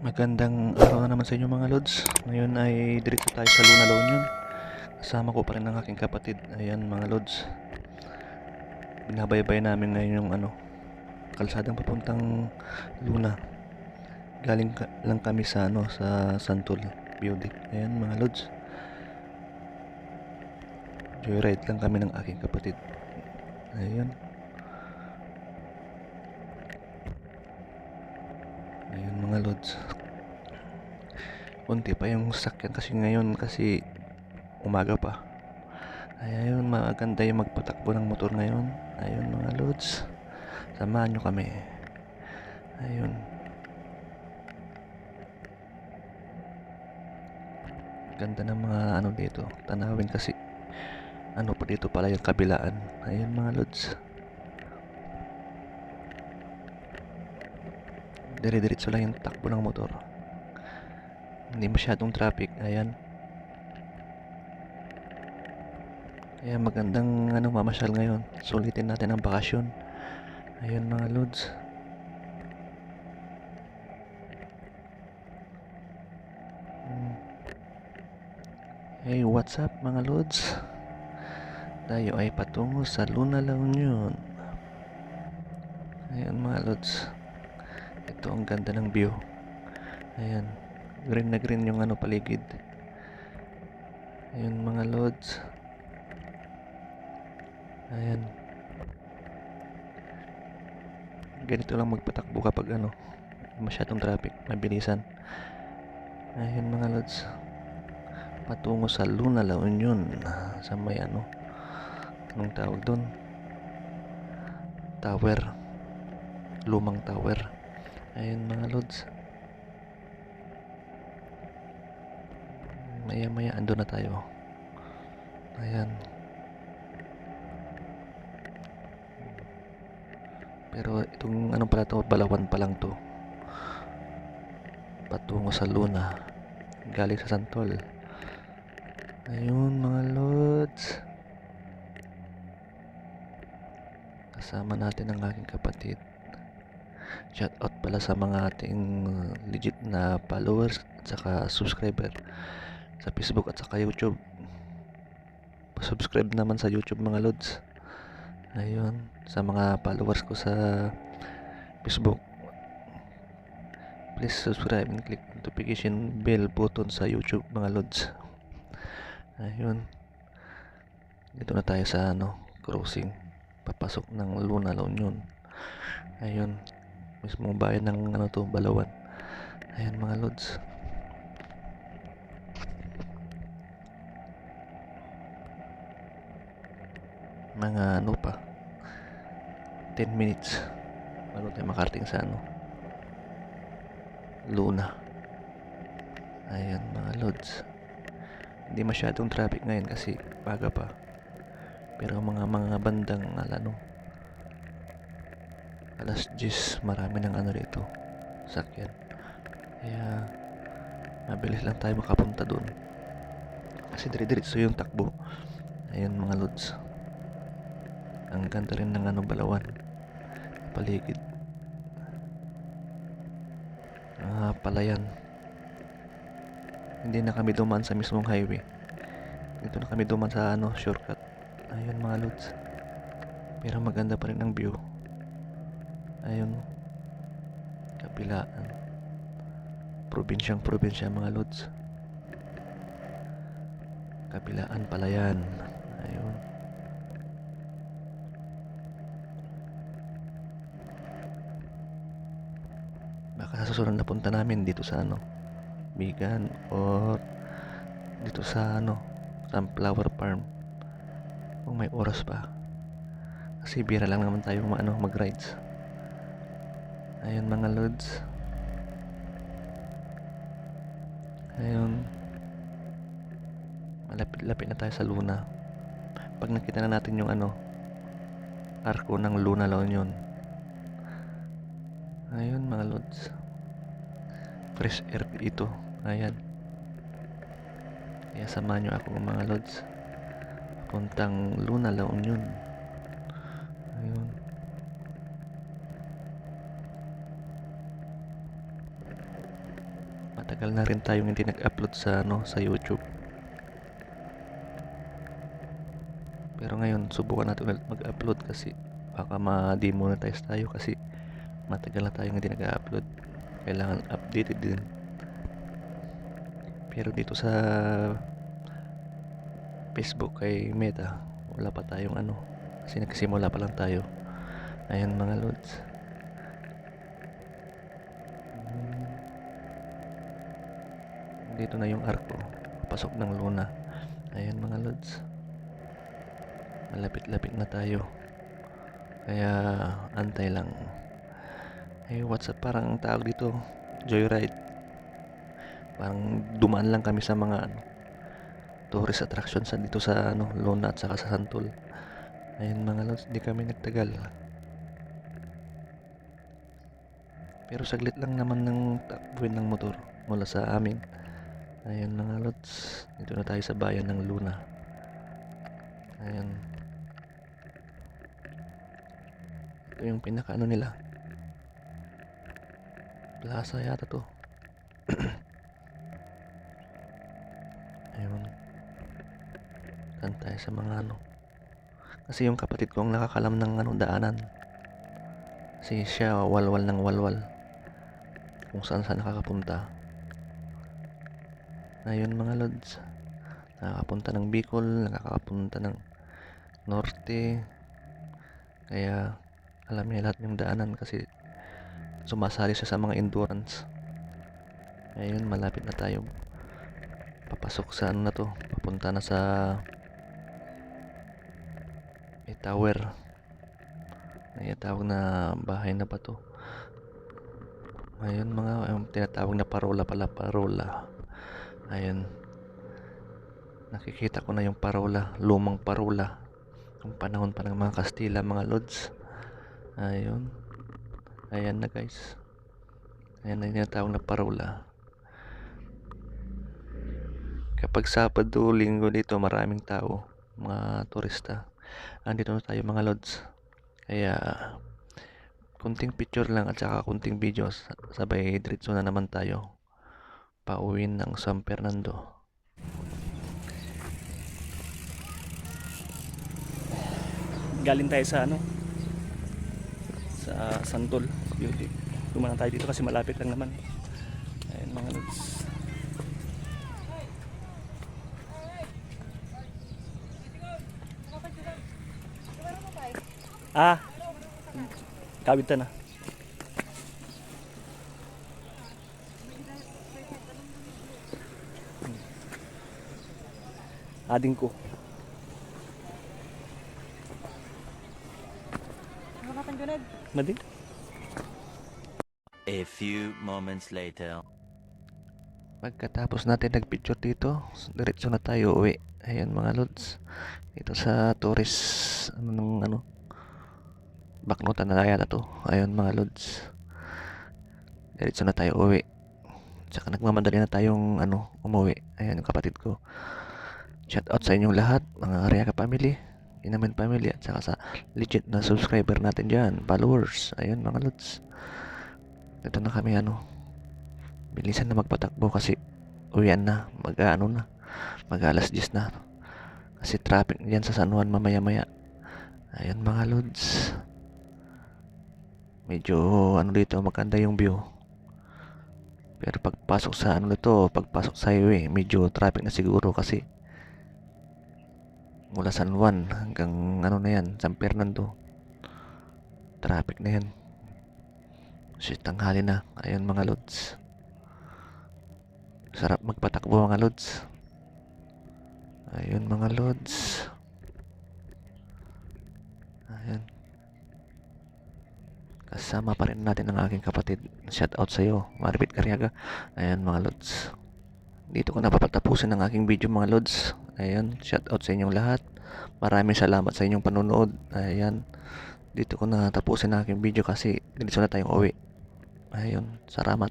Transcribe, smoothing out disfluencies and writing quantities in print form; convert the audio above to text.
Magandang araw na naman sa inyo mga lods. Ngayon ay diretso tayo sa Luna La Union. Kasama ko pa rin ang aking kapatid. Ayan mga lods. Binabaybay namin ngayon yung kalsadang papuntang Luna. Lang kami sa sa Santol Beauty. Ayan mga lods. Joyride lang kami ng aking kapatid. Ayan. Ayan mga lods. Unti pa yung sakyan kasi ngayon kasi umaga pa. Ayun, maganda yung magpatakbo ng motor ngayon. Ayun mga lods. Samahan nyo kami. Ayun. Ganda ng mga dito. Tanawin kasi. Pa dito pala yung kabilaan. Ayun mga lods. Dire-diretso lang yung takbo ng motor. Hindi masyadong traffic. Ayan. Kaya magandang mamasyal ngayon. Sulitin natin ang bakasyon. Ayun mga lods. Hey, what's up mga lods? Tayo ay patungo sa Luna La Union. Ayan mga lods. Ito ang ganda ng view. Ayan. Green na green yung paligid. Ayan mga lods. Ayan. Ganito lang magpatakbo kapag masyadong traffic, mabilisan. Ayan mga lods. Patungo sa Luna La Union. Sa may anong tawag doon? Tower. Lumang tower. Ayan mga lods. Maya ando na tayo. Ayan. Pero itong pala to, Balawan pa lang to. Patungo sa Luna. Galing sa Santol. Ayun mga lods. Kasama natin ang aking kapatid. Shout out pala sa mga ating legit na followers at saka subscriber sa Facebook at saka YouTube. Subscribe naman sa YouTube mga lods. Ayun, sa mga followers ko sa Facebook, please subscribe and click notification bell button sa YouTube mga lods. Ayun, dito na tayo sa crossing papasok ng Luna La Union. Ayun, mismong bayan ng Balawan. Ayan mga lods. Mga pa 10 minutes bago tayo makarating sa Luna. Ayan mga lods. Hindi masyadong traffic ngayon kasi baga pa. Pero mga bandang alas 10 marami ng rito sakyan. Kaya mabilis lang tayo makapunta doon. Kasi dire-diretso yung takbo. Ayan mga lods. Ang ganda rin ng Balawan. Paligid. Palayan. Hindi na kami dumaan sa mismong highway. Dito na kami dumaan sa shortcut. Ayun mga lods. Pero maganda pa rin ang view. Ayun. Kapilaan. Probinsya mga lods. Kapilaan Palayan. Ayun. Baka sa susunod na punta namin dito sa Bigan or dito sa Sunflower Farm kung may oras pa. Kasi bira lang naman tayo mag-rides. Ayun mga lods. Ayun. Malapit na tayo sa Luna. Pag nakita na natin yung arko ng Luna La Union. Ayun mga lods. Fresh air dito. Ayan. Kaya samahan nyo ako mga lods. Puntang Luna La Union. Ayun. Matagal na rin tayong hindi nag-upload sa sa YouTube. Pero ngayon subukan natin ulit mag-upload kasi baka ma-demonetize tayo kasi matagal na tayong hindi nag-upload. Kailangan updated din. Pero dito sa Facebook kay Meta, wala pa tayong kasi nagsimula pa lang tayo. Ayan mga lods. Dito na yung arko, pasok ng luna. Ayan mga lods. Malapit-lapit na tayo. Kaya antay lang. What's up, parang tawag dito, joyride. Parang dumaan lang kami sa mga tourist attraction dito sa Luna at saka sa Santol. Ayan mga lods, di kami nagtagal. Pero saglit lang naman ng takbuhin ng motor mula sa amin. Ayan mga lods, dito na tayo sa bayan ng Luna. Ayan. Ito yung pinaka nila. Plaza yata to. Ayun. Saan tayo sa mga Kasi yung kapatid ko ang nakakalam ng daanan. Kasi siya walwal ng walwal. Kung saan nakakapunta. Ayun mga lods. Nakakapunta ng Bicol, nakakapunta ng Norte. Kaya alam niya lahat ng daanan kasi sumasali siya sa mga endurance. Ayun, malapit na tayo. Papasok sa na to. Papunta na sa may tower. May tawag na bahay na ba to? Ayun yung tinatawag na parola pala, parola. Ayun. Nakikita ko na yung parola, lumang parola. Yung panahon pa ng mga Kastila, mga lods. Ayun. Ayan na guys. Ayan na yung tinatawag na parola. Kapag Sabado, Linggo dito maraming tao, mga turista. Andito na tayo mga lods. Kaya kunting picture lang at saka kunting videos, sabay diretso na naman tayo pauwi ng San Fernando. Galing tayo sa sa Santol Beauty. Dumaan tayo dito kasi malapit lang naman. Ayun mga lods. Kabit na. Ading ko. Madi? A few moments later. Pagkatapos natin nagpicture dito, diretso na tayo uwi. Ayan mga lods. Dito sa tourist baknutan na yata to. Ayun mga lods. Diretso na tayo uwi. Tsaka nagmamadali na tayong umuwi. Ayan yung kapatid ko. Shout out sa inyong lahat, mga Ariaga family, Inamin family, at saka sa legit na subscriber natin dyan, followers. Ayun mga lods. Ito na kami bilisan na magpatakbo kasi uwian na, mag alas 10 na. Kasi traffic dyan sa San Juan mamaya-maya. Ayun mga lods. Medyo dito maganda yung view. Pero pagpasok sa pagpasok sa highway, medyo traffic na siguro kasi mula San Juan hanggang na yan, San Fernando. Traffic na yan. Kasi tanghali na. Ayun mga lods. Sarap magpatakbo mga lods. Ayun mga lods. Ayun. Kasama pa rin natin ang aking kapatid. Shout out sa iyo, Maribit Cariaga. Ayun mga lods. Dito ko na papatapusin ang aking video mga lods. Ayan, shout out sa inyong lahat. Maraming salamat sa inyong panonood. Ayan, dito ko na tapusin ang aking video kasi dito na tayong uwi. Ayun, salamat.